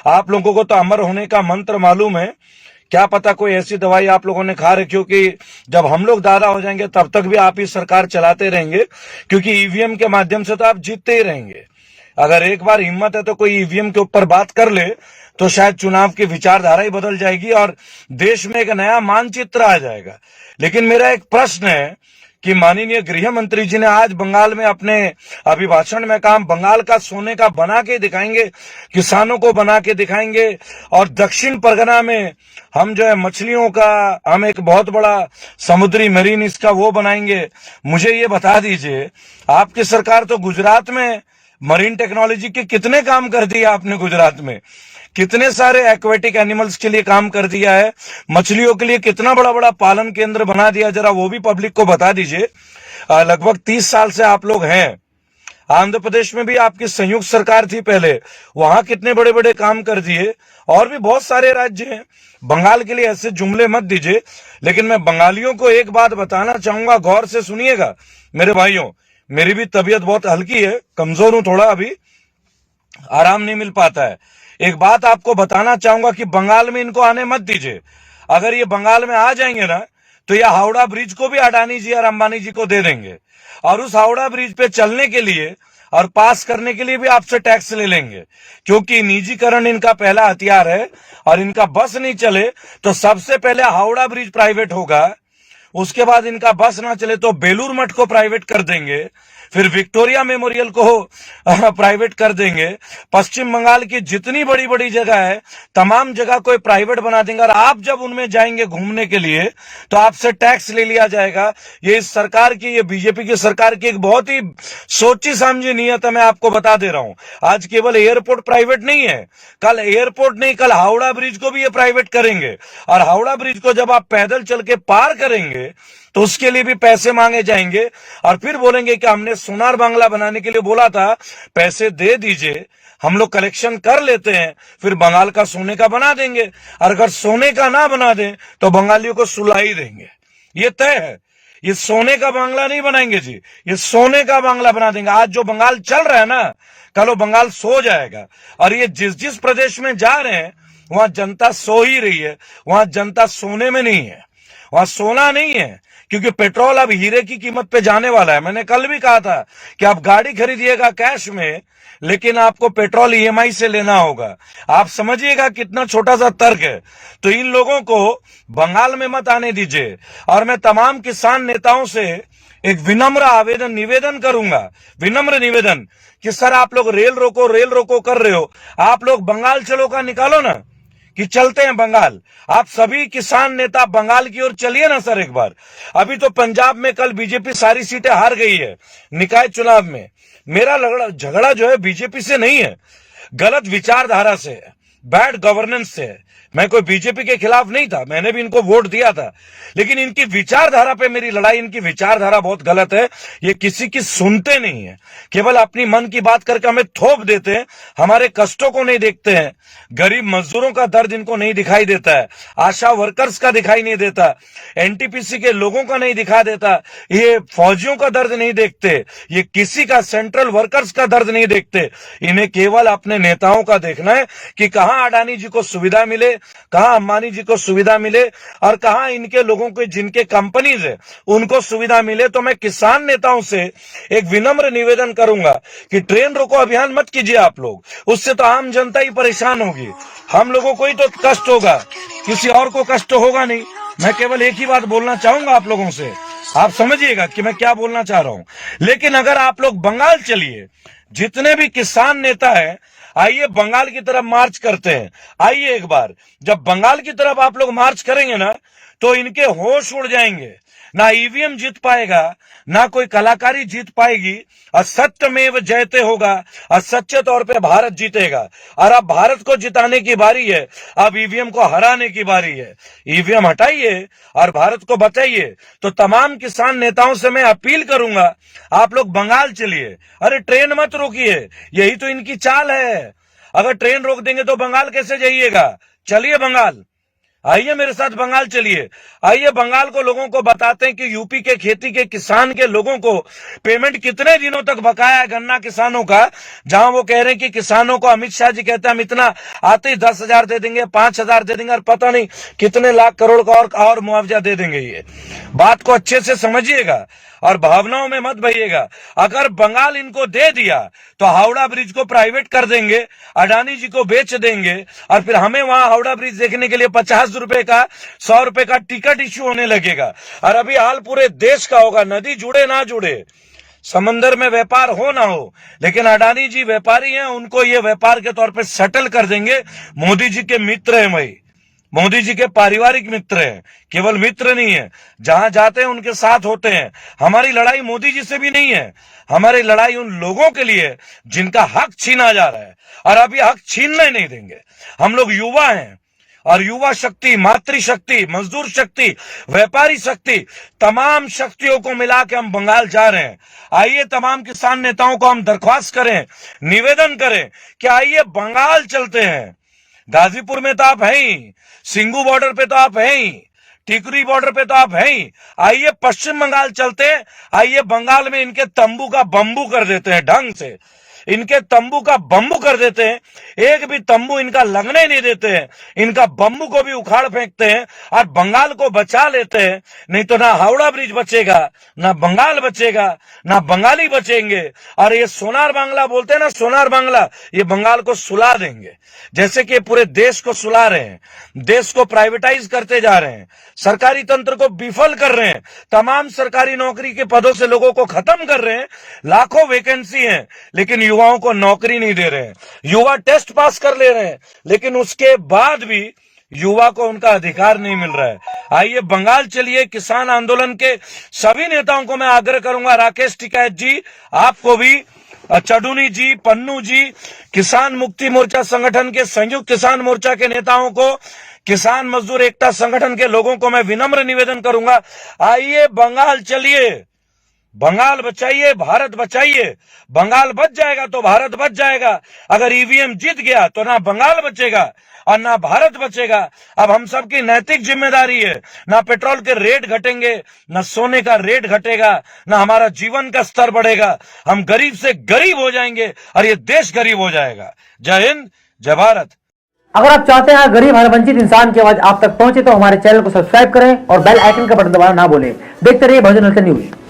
आप लोगों को तो अमर होने का मंत्र मालूम है। क्या पता कोई ऐसी दवाई आप लोगों ने खा रखी हो कि जब हम लोग दादा हो जाएंगे तब तक भी आप ही सरकार चलाते रहेंगे, क्योंकि ईवीएम के माध्यम से तो आप जीतते ही रहेंगे। अगर एक बार हिम्मत है तो कोई ईवीएम के ऊपर बात कर ले तो शायद चुनाव की विचारधारा ही बदल जाएगी और देश में एक नया मानचित्र आ जाएगा। लेकिन मेरा एक प्रश्न है कि माननीय गृह मंत्री जी ने आज बंगाल में अपने अभिभाषण में कहा बंगाल का सोने का बना के दिखाएंगे, किसानों को बना के दिखाएंगे, और दक्षिण परगना में हम जो है मछलियों का हम एक बहुत बड़ा समुद्री मरीन इसका वो बनाएंगे। मुझे ये बता दीजिए, आपकी सरकार तो गुजरात में मरीन टेक्नोलॉजी के कितने काम कर दिए आपने? गुजरात में कितने सारे एक्वेटिक एनिमल्स के लिए काम कर दिया है, मछलियों के लिए कितना बड़ा बड़ा पालन केंद्र बना दिया, जरा वो भी पब्लिक को बता दीजिए। लगभग 30 साल से आप लोग हैं। आंध्र प्रदेश में भी आपकी संयुक्त सरकार थी पहले, वहां कितने बड़े बड़े काम कर दिए। और भी बहुत सारे राज्य हैं। बंगाल के लिए ऐसे जुमले मत दीजिए। लेकिन मैं बंगालियों को एक बात बताना चाहूंगा, गौर से सुनिएगा मेरे भाइयों। मेरी भी तबीयत बहुत हल्की है, कमजोर हूं थोड़ा, अभी आराम नहीं मिल पाता है। एक बात आपको बताना चाहूंगा कि बंगाल में इनको आने मत दीजिए। अगर ये बंगाल में आ जाएंगे ना तो ये हावड़ा ब्रिज को भी अडानी जी और अंबानी जी को दे देंगे, और उस हावड़ा ब्रिज पे चलने के लिए और पास करने के लिए भी आपसे टैक्स ले लेंगे, क्योंकि निजीकरण इनका पहला हथियार है। और इनका बस नहीं चले तो सबसे पहले हावड़ा ब्रिज प्राइवेट होगा, उसके बाद इनका बस ना चले तो बेलूर मठ को प्राइवेट कर देंगे, फिर विक्टोरिया मेमोरियल को प्राइवेट कर देंगे। पश्चिम बंगाल की जितनी बड़ी बड़ी जगह है तमाम जगह को प्राइवेट बना देंगे, और आप जब उनमें जाएंगे घूमने के लिए तो आपसे टैक्स ले लिया जाएगा। ये इस सरकार की, ये बीजेपी की सरकार की एक बहुत ही सोची समझी नीयत है। मैं आपको बता दे रहा हूं, आज केवल एयरपोर्ट प्राइवेट नहीं है, कल एयरपोर्ट नहीं, कल हावड़ा ब्रिज को भी ये प्राइवेट करेंगे। और हावड़ा ब्रिज को जब आप पैदल चल के पार करेंगे तो उसके लिए भी पैसे मांगे जाएंगे, और फिर बोलेंगे कि हमने सोनार बांग्ला बनाने के लिए बोला था, पैसे दे दीजिए, हम लोग कलेक्शन कर लेते हैं, फिर बंगाल का सोने का बना देंगे। और अगर सोने का ना बना दें तो बंगालियों को सुला ही देंगे, ये तय है। ये सोने का बांग्ला नहीं बनाएंगे जी, ये सोने का बांग्ला बना देंगे। आज जो बंगाल चल रहा है ना, कल वो बंगाल सो जाएगा। और ये जिस जिस प्रदेश में जा रहे हैं वहां जनता सो ही रही है, वहां जनता सोने में नहीं है, वहां सोना नहीं है, क्योंकि पेट्रोल अब हीरे की कीमत पे जाने वाला है। मैंने कल भी कहा था कि आप गाड़ी खरीदिएगा कैश में, लेकिन आपको पेट्रोल ईएमआई से लेना होगा। आप समझिएगा कितना छोटा सा तर्क है। तो इन लोगों को बंगाल में मत आने दीजिए। और मैं तमाम किसान नेताओं से एक विनम्र आवेदन निवेदन करूंगा, विनम्र निवेदन, कि सर आप लोग रेल रोको कर रहे हो, आप लोग बंगाल चलो का निकालो ना, कि चलते हैं बंगाल। आप सभी किसान नेता बंगाल की ओर चलिए ना सर एक बार। अभी तो पंजाब में कल बीजेपी सारी सीटें हार गई है निकाय चुनाव में। मेरा झगड़ा जो है बीजेपी से नहीं है, गलत विचारधारा से है, बैड गवर्नेंस से है। मैं कोई बीजेपी के खिलाफ नहीं था, मैंने भी इनको वोट दिया था, लेकिन इनकी विचारधारा पे मेरी लड़ाई। इनकी विचारधारा बहुत गलत है। ये किसी की सुनते नहीं है, केवल अपनी मन की बात करके हमें थोप देते हैं, हमारे कष्टों को नहीं देखते हैं। गरीब मजदूरों का दर्द इनको नहीं दिखाई देता है, आशा वर्कर्स का दिखाई नहीं देता, एनटीपीसी के लोगों का नहीं दिखा देता, ये फौजियों का दर्द नहीं देखते, ये किसी का सेंट्रल वर्कर्स का दर्द नहीं देखते। इन्हें केवल अपने नेताओं का देखना है कि कहां अडानी जी को सुविधा मिले, कहां अंबानी जी को सुविधा मिले, और कहां इनके लोगों को जिनके कंपनीज है उनको सुविधा मिले। तो मैं किसान नेताओं से एक विनम्र निवेदन करूंगा कि ट्रेन रोको अभियान मत कीजिए आप लोग, उससे तो आम जनता ही परेशान होगी, हम लोगों को ही तो कष्ट होगा, किसी और को कष्ट होगा नहीं। मैं केवल एक ही बात बोलना चाहूंगा आप लोगों से, आप समझिएगा कि मैं क्या बोलना चाह रहा हूं। लेकिन अगर आप लोग बंगाल चलिए, जितने भी किसान नेता है, आइए बंगाल की तरफ मार्च करते हैं। आइए एक बार, जब बंगाल की तरफ आप लोग मार्च करेंगे ना तो इनके होश उड़ जाएंगे। ना ईवीएम जीत पाएगा, ना कोई कलाकारी जीत पाएगी, और सत्यमेव जयते होगा, और सच्चे तौर पे भारत जीतेगा। और अब भारत को जिताने की बारी है, अब ईवीएम को हराने की बारी है। ईवीएम हटाइए और भारत को बचाइए। तो तमाम किसान नेताओं से मैं अपील करूंगा, आप लोग बंगाल चलिए। अरे ट्रेन मत रोकिए, यही तो इनकी चाल है। अगर ट्रेन रोक देंगे तो बंगाल कैसे जाइएगा? चलिए बंगाल, आइए मेरे साथ बंगाल चलिए। आइए बंगाल को लोगों को बताते हैं कि यूपी के खेती के किसान के लोगों को पेमेंट कितने दिनों तक बकाया है गन्ना किसानों का, जहां वो कह रहे हैं कि किसानों को अमित शाह जी कहते हैं हम इतना आते ही 10,000 दे देंगे, 5,000 दे देंगे और पता नहीं कितने लाख करोड़ का और मुआवजा दे देंगे। ये बात को अच्छे से समझिएगा और भावनाओं में मत बहिएगा। अगर बंगाल इनको दे दिया तो हावड़ा ब्रिज को प्राइवेट कर देंगे, अडानी जी को बेच देंगे और फिर हमें वहां हावड़ा ब्रिज देखने के लिए 50 रुपए का 100 रुपए का टिकट इश्यू होने लगेगा। और अभी हाल पूरे देश का होगा, नदी जुड़े ना जुड़े, समंदर में व्यापार हो ना हो, लेकिन अडानी जी व्यापारी हैं, उनको ये व्यापार के तौर पे सेटल कर देंगे। मोदी जी के मित्र हैं भाई, मोदी जी के पारिवारिक मित्र हैं, केवल मित्र नहीं है, जहां जाते हैं उनके साथ होते हैं। हमारी लड़ाई मोदी जी से भी नहीं है, हमारी लड़ाई उन लोगों के लिए है जिनका हक छीना जा रहा है और अभी हक छीनने नहीं देंगे। हम लोग युवा हैं और युवा शक्ति, मातृशक्ति, मजदूर शक्ति, व्यापारी शक्ति, तमाम शक्तियों को मिला के हम बंगाल जा रहे हैं। आइए तमाम किसान नेताओं को हम दरख्वास्त करें, निवेदन करें कि आइए बंगाल चलते हैं। गाजीपुर में तो आप हैं ही, सिंगू बॉर्डर पे तो आप हैं ही, टिकरी बॉर्डर पे तो आप हैं ही। आइए पश्चिम बंगाल चलते हैं, आइए बंगाल में इनके तंबू का बंबू कर देते हैं, ढंग से इनके तंबू का बंबू कर देते हैं, एक भी तंबू इनका लगने नहीं देते हैं, इनका बंबू को भी उखाड़ फेंकते हैं और बंगाल को बचा लेते हैं। नहीं तो ना हावड़ा ब्रिज बचेगा, ना बंगाल बचेगा, ना बंगाली बचेंगे। और ये सोनार बांग्ला बोलते हैं ना, सोनार बांग्ला, ये बंगाल को सुला देंगे, जैसे कि पूरे देश को सुला रहे हैं, देश को प्राइवेटाइज करते जा रहे हैं, सरकारी तंत्र को विफल कर रहे हैं, तमाम सरकारी नौकरी के पदों से लोगों को खत्म कर रहे हैं। लाखों वैकेंसी है लेकिन युवाओं को नौकरी नहीं दे रहे हैं। युवा टेस्ट पास कर ले रहे हैं लेकिन उसके बाद भी युवा को उनका अधिकार नहीं मिल रहा है। आइए बंगाल चलिए। किसान आंदोलन के सभी नेताओं को मैं आग्रह करूंगा, राकेश टिकैत जी, आपको भी, चडुनी जी, पन्नू जी, किसान मुक्ति मोर्चा संगठन के, संयुक्त किसान मोर्चा के नेताओं को, किसान मजदूर एकता संगठन के लोगों को मैं विनम्र निवेदन करूंगा, आइए बंगाल चलिए, बंगाल बचाइए, भारत बचाइए। बंगाल बच जाएगा तो भारत बच जाएगा। अगर ईवीएम जीत गया तो ना बंगाल बचेगा और ना भारत बचेगा। अब हम सबकी नैतिक जिम्मेदारी है, ना पेट्रोल के रेट घटेंगे, ना सोने का रेट घटेगा, ना हमारा जीवन का स्तर बढ़ेगा। हम गरीब से गरीब हो जाएंगे और ये देश गरीब हो जाएगा। जय हिंद, जय भारत। अगर आप चाहते हैं गरीब हर वंचित इंसान की आवाज आप तक पहुंचे तो हमारे चैनल को सब्सक्राइब करें और बेल आइकन का बटन दबाना ना भूलें। देखते रहिए बहुजन न्यूज।